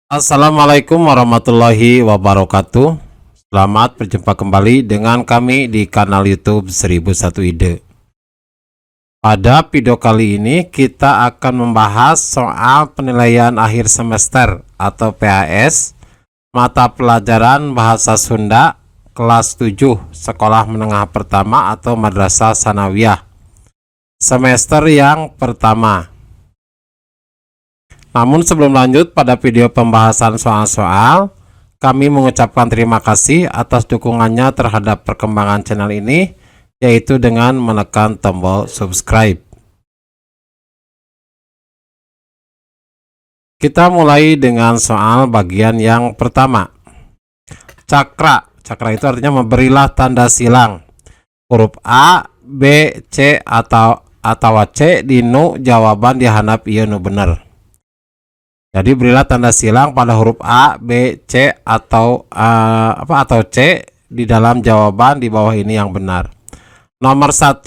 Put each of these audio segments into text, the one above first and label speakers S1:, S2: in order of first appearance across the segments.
S1: Assalamualaikum warahmatullahi wabarakatuh. Selamat berjumpa kembali dengan kami di kanal YouTube 1001 Ide. Pada video kali ini kita akan membahas soal penilaian akhir semester atau PAS mata pelajaran Bahasa Sunda kelas 7 Sekolah Menengah Pertama atau Madrasah Sanawiyah semester yang pertama. Namun sebelum lanjut pada video pembahasan soal-soal, kami mengucapkan terima kasih atas dukungannya terhadap perkembangan channel ini, yaitu dengan menekan tombol subscribe. Kita mulai dengan soal bagian yang pertama. Cakra. Cakra itu artinya memberilah tanda silang. Huruf A, B, C atau C dinu jawaban dihandap ieu nu bener. Jadi berilah tanda silang pada huruf A, B, C atau C di dalam jawaban di bawah ini yang benar. Nomor 1.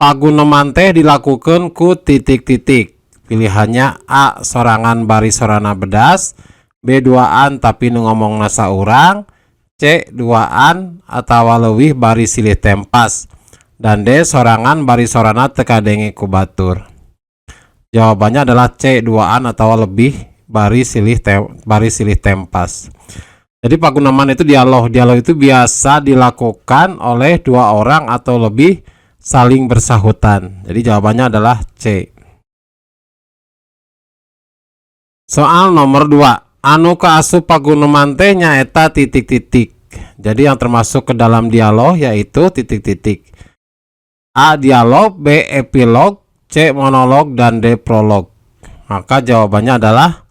S1: Paguneman teh dilakukan ku titik-titik. Pilihannya A. Sorangan bari sorana bedas, B. Duaan tapi nu ngomongna saurang, C. Duaan atawa leuwih bari silih tempas, dan D. Sorangan bari sorana teka denge ku batur. Jawabannya adalah C. Duaan atau lebih bari silih tempas. Jadi paguneman itu dialog. Dialog itu biasa dilakukan oleh dua orang atau lebih saling bersahutan. Jadi jawabannya adalah C. Soal nomor 2. Anu kaasup paguneman teh nyaeta titik-titik. Jadi yang termasuk ke dalam dialog yaitu titik-titik. A. Dialog, B. Epilog, C. Monolog, dan D. Prolog. Maka jawabannya adalah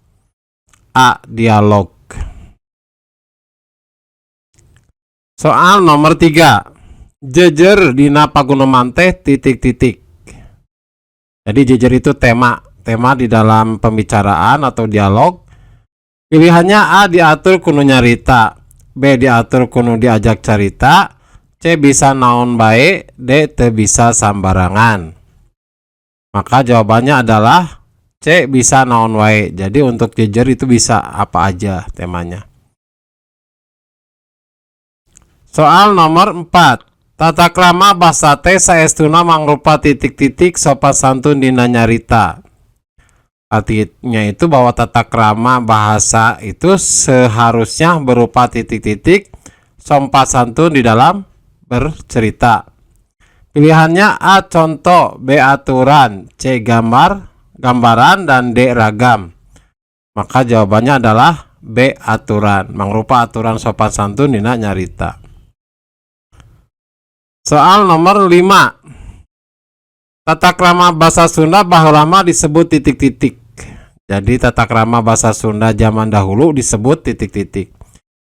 S1: A. Dialog. Soal nomor 3. Jejer dina paguneman teh titik-titik. Jadi jejer itu tema di dalam pembicaraan atau dialog. Pilihannya A. Diatur kudu nyarita, B. Diatur kudu diajak carita, C. Bisa naon bae, D. Teu bisa sambarangan. Maka jawabannya adalah C. Bisa naon wae. Jadi untuk jejer itu bisa apa aja temanya. Soal nomor 4. Tata krama basa teh saestuna mangrupa titik-titik sopan santun dina nyarita. Artinya itu bahwa tata krama bahasa itu seharusnya berupa titik-titik sopan santun di dalam bercerita. Pilihannya A. Contoh, B. Aturan, C. Gambaran, dan D. Ragam. Maka jawabannya adalah B. Aturan. Mangrupa aturan sopan santun dina nyarita. Soal nomor 5. Tata krama bahasa Sunda baheula mah disebut titik-titik. Jadi tata krama bahasa Sunda zaman dahulu disebut titik-titik.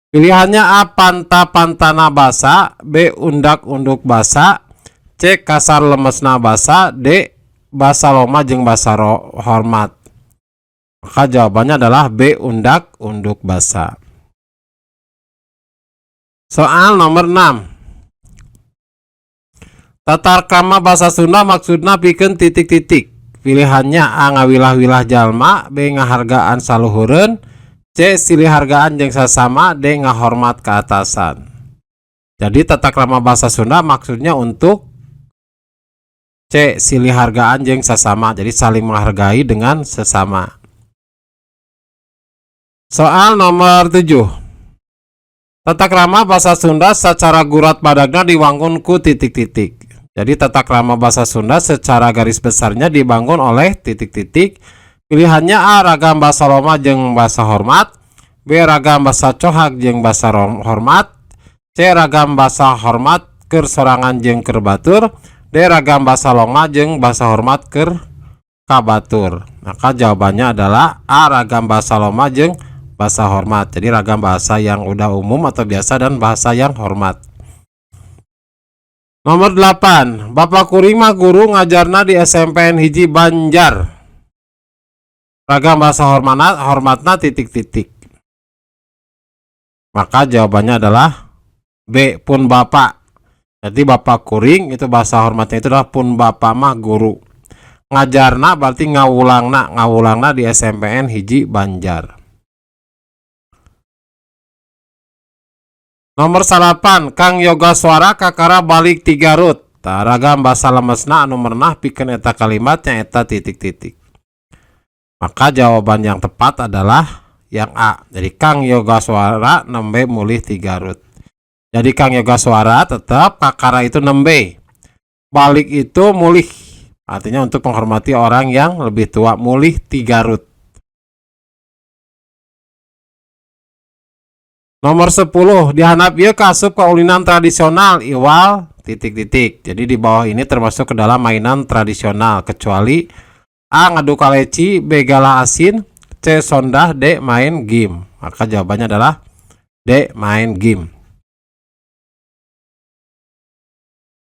S1: Pilihannya A. Panta-pantana basa, B. Undak-unduk basa, C. Kasar lemesna basa, D. Basa loma jeung basa hormat. Maka jawabannya adalah B. Undak-unduk basa. Soal nomor 6. Tata krama bahasa Sunda maksudna pikeun titik-titik. Pilihannya A. Ngawilah-wilah jalma, B. Ngahargaan saluhureun, C. Silih hargaan jeung sasama, D. Ngahormat ke atasan. Jadi tata krama bahasa Sunda maksudnya untuk C. Silih hargaan jeung sasama. Jadi saling menghargai dengan sesama. Soal nomor 7. Tata krama bahasa Sunda secara gurat badagna dibangun ku titik-titik. Jadi tata krama bahasa Sunda secara garis besarnya dibangun oleh titik-titik. Pilihannya A. Ragam basa loma jeung basa hormat, B. Ragam basa cohak jeung basa hormat, C. Ragam basa hormat keur sorangan jeung keur batur, D. Ragam basa loma jeung basa hormat keur kabatur. Maka jawabannya adalah A. Ragam basa loma jeung basa hormat. Jadi ragam bahasa yang udah umum atau biasa dan bahasa yang hormat. Nomor 8. Bapak kuring mah guru ngajarna di SMPN hiji Banjar. Ragam bahasa hormatna titik-titik. Maka jawabannya adalah B. Pun bapak. Jadi bapak kuring itu bahasa hormatnya itu adalah pun bapak mah guru. Ngajarna berarti ngawulangna di SMPN hiji Banjar. Nomor 8 Kang yoga suara kakara balik 3 rut. Ragam basa lemesna anu merenah pikeun eta kalimatnya eta titik-titik. Maka jawaban yang tepat adalah yang A. Jadi Kang yoga suara nembe mulih 3 rut. Jadi Kang yoga suara tetap, kakara itu nembe, balik itu mulih. Artinya untuk menghormati orang yang lebih tua, mulih 3 rut. Nomor 10 dihandap ieu kasup kaulinan tradisional iwal titik-titik. Jadi di bawah ini termasuk ke dalam mainan tradisional kecuali A. ngadu kaleci, B. galah asin, C. sondah, D. main game. Maka jawabannya adalah D. main game.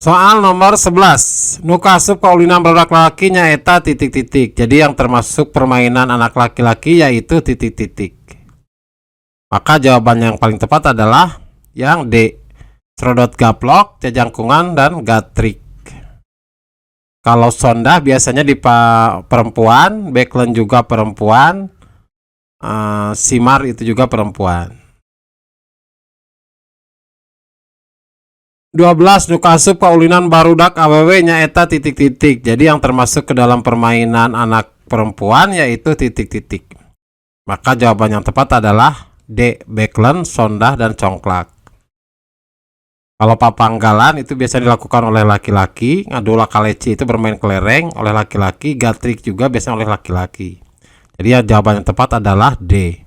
S1: Soal nomor 11 nu kasup kaulinan barudak laki nyaeta titik-titik. Jadi yang termasuk permainan anak laki-laki yaitu titik-titik. Maka jawaban yang paling tepat adalah yang D. Serodot gaplok, jajangkungan, dan gatrik. Kalau sondah biasanya di perempuan, backland juga perempuan, simar itu juga perempuan. 12 nu kasup kaulinan barudak awewe nyaeta titik-titik. Jadi yang termasuk ke dalam permainan anak perempuan yaitu titik-titik. Maka jawaban yang tepat adalah D. backland, sondah, dan congklak. Kalau papanggalan itu biasa dilakukan oleh laki-laki, ngadu kaleci itu bermain kelereng oleh laki-laki, gatrik juga biasanya oleh laki-laki. Jadi ya jawaban yang tepat adalah D.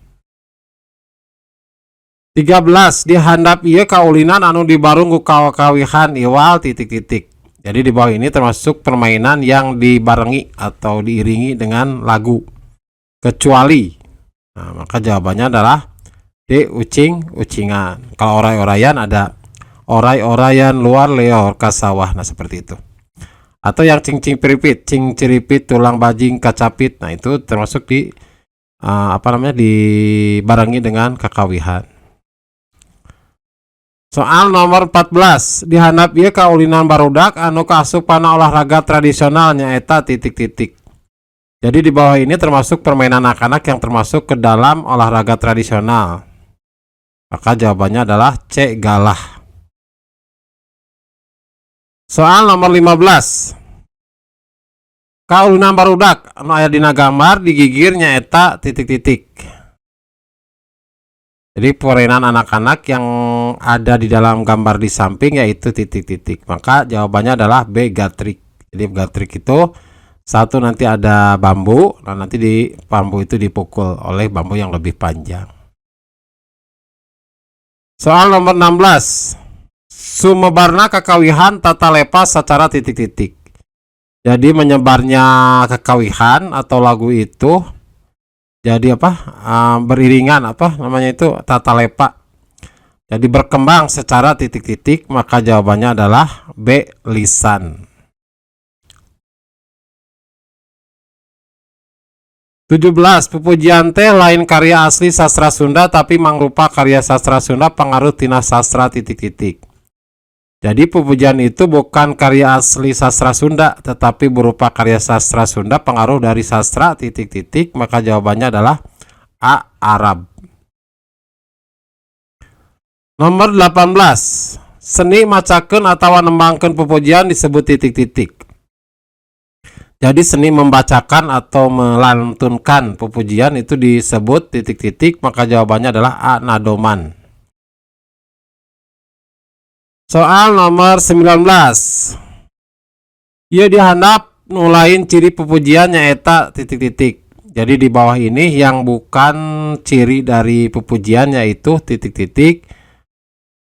S1: 13 dihandap ieu kaulinan anu dibarung ku kawihan iwal titik-titik. Jadi di bawah ini termasuk permainan yang dibarengi atau diiringi dengan lagu kecuali. Nah, maka jawabannya adalah D. ucing-ucingan. Kalau oray-orayan ada oray-orayan luar leor ka sawah. Nah seperti itu. Atau yang cing-cing piripit, cing ciripit tulang bajing kacapit. Nah itu termasuk di dibarengi dengan kakawihan. Soal nomor 14 dihandap ieu kaulinan barudak anu kaasupana olahraga tradisional nyaeta titik-titik. Jadi di bawah ini termasuk permainan anak-anak yang termasuk ke dalam olahraga tradisional. Maka jawabannya adalah C. galah. Soal nomor 15 kaulinan barudak anu aya dina gambar digigir nyaeta titik-titik. Jadi permainan anak-anak yang ada di dalam gambar di samping yaitu titik-titik. Maka jawabannya adalah B. gatrik. Jadi gatrik itu satu nanti ada bambu, dan nanti di bambu itu dipukul oleh bambu yang lebih panjang. Soal nomor 16 sumebarna kakawihan tata lepas secara titik-titik. Jadi menyebarnya kekawihan atau lagu itu jadi beriringan itu tata lepa. Jadi berkembang secara titik-titik. Maka jawabannya adalah B. lisan. 17 pupujian teh lain karya asli sastra Sunda tapi mangrupa karya sastra Sunda pengaruh tina sastra titik-titik. Jadi pupujian itu bukan karya asli sastra Sunda tetapi berupa karya sastra Sunda pengaruh dari sastra titik-titik. Maka jawabannya adalah A. Arab. Nomor 18 seni macakeun atawa nembangkeun pupujian disebut titik-titik. Jadi seni membacakan atau melantunkan pupujian itu disebut titik-titik. Maka jawabannya adalah A. nadoman. Soal nomor 19 ieu dihandap nu lain ciri pupujian nyaeta titik-titik. Jadi di bawah ini yang bukan ciri dari pupujian yaitu titik-titik.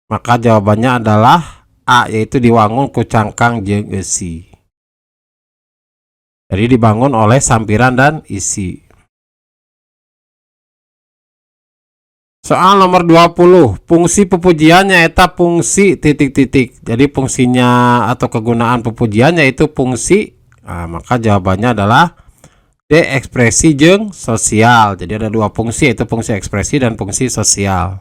S1: Maka jawabannya adalah A. yaitu diwangun ku cangkang jeung eusi. Jadi dibangun oleh sampiran dan isi. Soal nomor 20 fungsi pupujian nyaeta fungsi titik-titik. Jadi fungsinya atau kegunaan pupujian yaitu fungsi. Maka jawabannya adalah D. ekspresi jeung sosial. Jadi ada dua fungsi yaitu fungsi ekspresi dan fungsi sosial.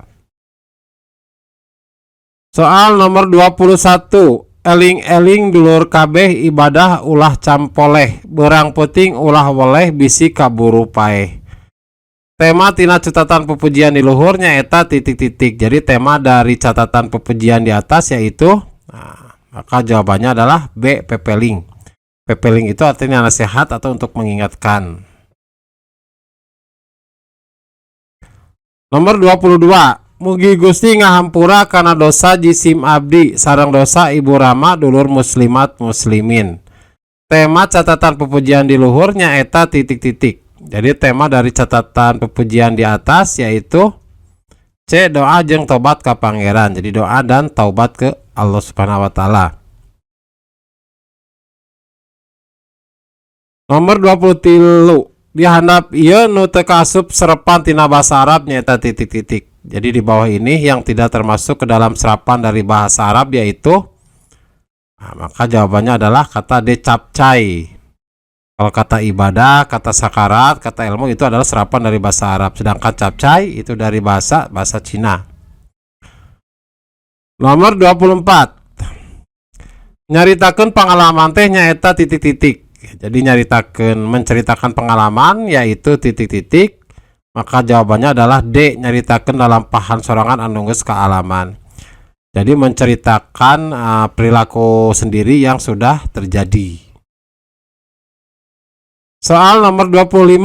S1: Soal nomor 21 eling-eling dulur kabeh ibadah ulah campoleh berang puting ulah woleh bisi kaburu paeh. Tema tina catatan pepujian di luhurnya eta titik-titik. Jadi tema dari catatan pepujian di atas yaitu, maka jawabannya adalah B, pepeling. Pepeling itu artinya nasihat atau untuk mengingatkan. Nomor 22. Mugi Gusti ngahampura karena dosa jisim abdi sareng dosa ibu rama dulur muslimat muslimin. Tema catatan pepujian di luhurnya eta titik-titik. Jadi tema dari catatan pepujian di atas yaitu C, doa jeung taubat ke pangeran. Jadi doa dan taubat ke Allah Subhanahu wa taala. Nomor 23. Di handap ieu nu teu kaasup serapan tina basa Arab nyaeta titik-titik. Jadi di bawah ini yang tidak termasuk ke dalam serapan dari bahasa Arab yaitu, maka jawabannya adalah kata decapcai. Kalau kata ibadah, kata sakarat, kata ilmu itu adalah serapan dari bahasa Arab. Sedangkan capcai itu dari bahasa Cina. Nomor 24. Nyaritakeun pengalaman teh nyaeta titik-titik. Jadi menceritakan pengalaman yaitu titik-titik. Maka jawabannya adalah D, nyaritakeun lalampahan sorangan anu geus kaalaman. Jadi menceritakan perilaku sendiri yang sudah terjadi. Soal nomor 25.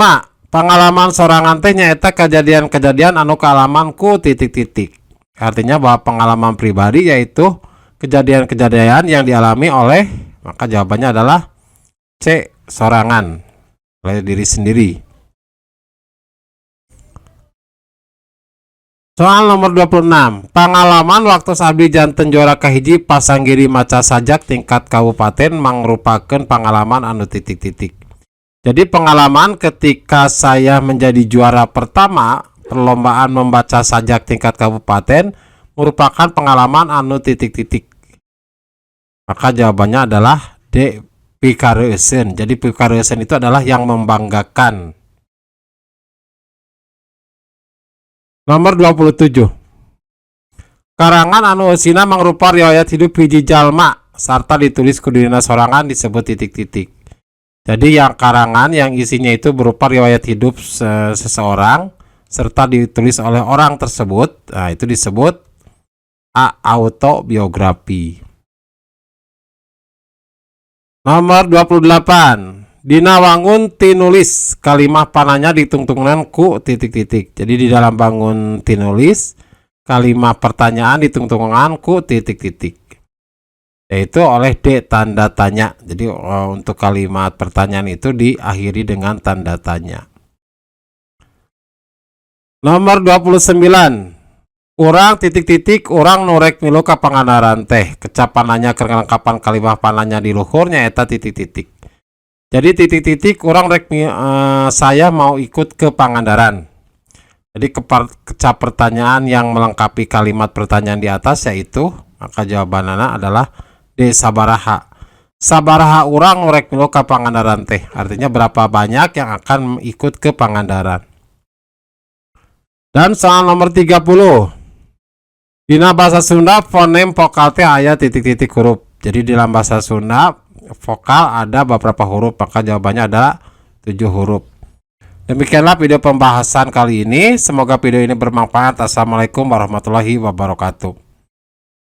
S1: Pengalaman sorangan teh nyaeta kejadian-kejadian anu kaalaman ku titik-titik. Artinya bahwa pengalaman pribadi yaitu kejadian-kejadian yang dialami oleh, maka jawabannya adalah C, sorangan, oleh diri sendiri. Soal nomor 26. Pengalaman waktu abdi janten juara kahiji pasanggiri maca sajak tingkat kabupaten mangrupakeun pengalaman anu titik-titik. Jadi pengalaman ketika saya menjadi juara pertama perlombaan membaca sajak tingkat kabupaten merupakan pengalaman anu titik-titik. Maka jawabannya adalah D, pikareuseun. Jadi pikareuseun itu adalah yang membanggakan. Nomor 27. Karangan anu eusina mangrupa riwayat hidup hiji jalma sarta ditulis ku dina sorangan disebut titik-titik. Jadi yang karangan yang isinya itu berupa riwayat hidup seseorang serta ditulis oleh orang tersebut, nah itu disebut autobiografi. Nomor 28. Dina wangun tinulis kalimah pananya ditungtungan ku titik-titik. Jadi di dalam bangun tinulis kalimah pertanyaan ditungtungan ku titik-titik. Yaitu oleh D, tanda tanya. Jadi untuk kalimat pertanyaan itu diakhiri dengan tanda tanya. Nomor 29. Urang titik-titik urang nurek milu ka Pangandaran teh. Kecapananya kelengkapan kalimat pananya di luhurnya eta titik-titik. Jadi titik-titik urang rek saya mau ikut ke Pangandaran. Jadi kecap pertanyaan yang melengkapi kalimat pertanyaan di atas yaitu, maka jawabannya adalah D, sabaraha. Sabaraha urang nurek milu ka Pangandaran teh. Artinya berapa banyak yang akan ikut ke Pangandaran. Dan soal nomor 30. Dina bahasa Sunda fonem vokal teh aya titik-titik huruf. Jadi dalam bahasa Sunda vokal ada beberapa huruf, maka jawabannya adalah 7 huruf. Demikianlah video pembahasan kali ini. Semoga video ini bermanfaat. Assalamualaikum warahmatullahi wabarakatuh.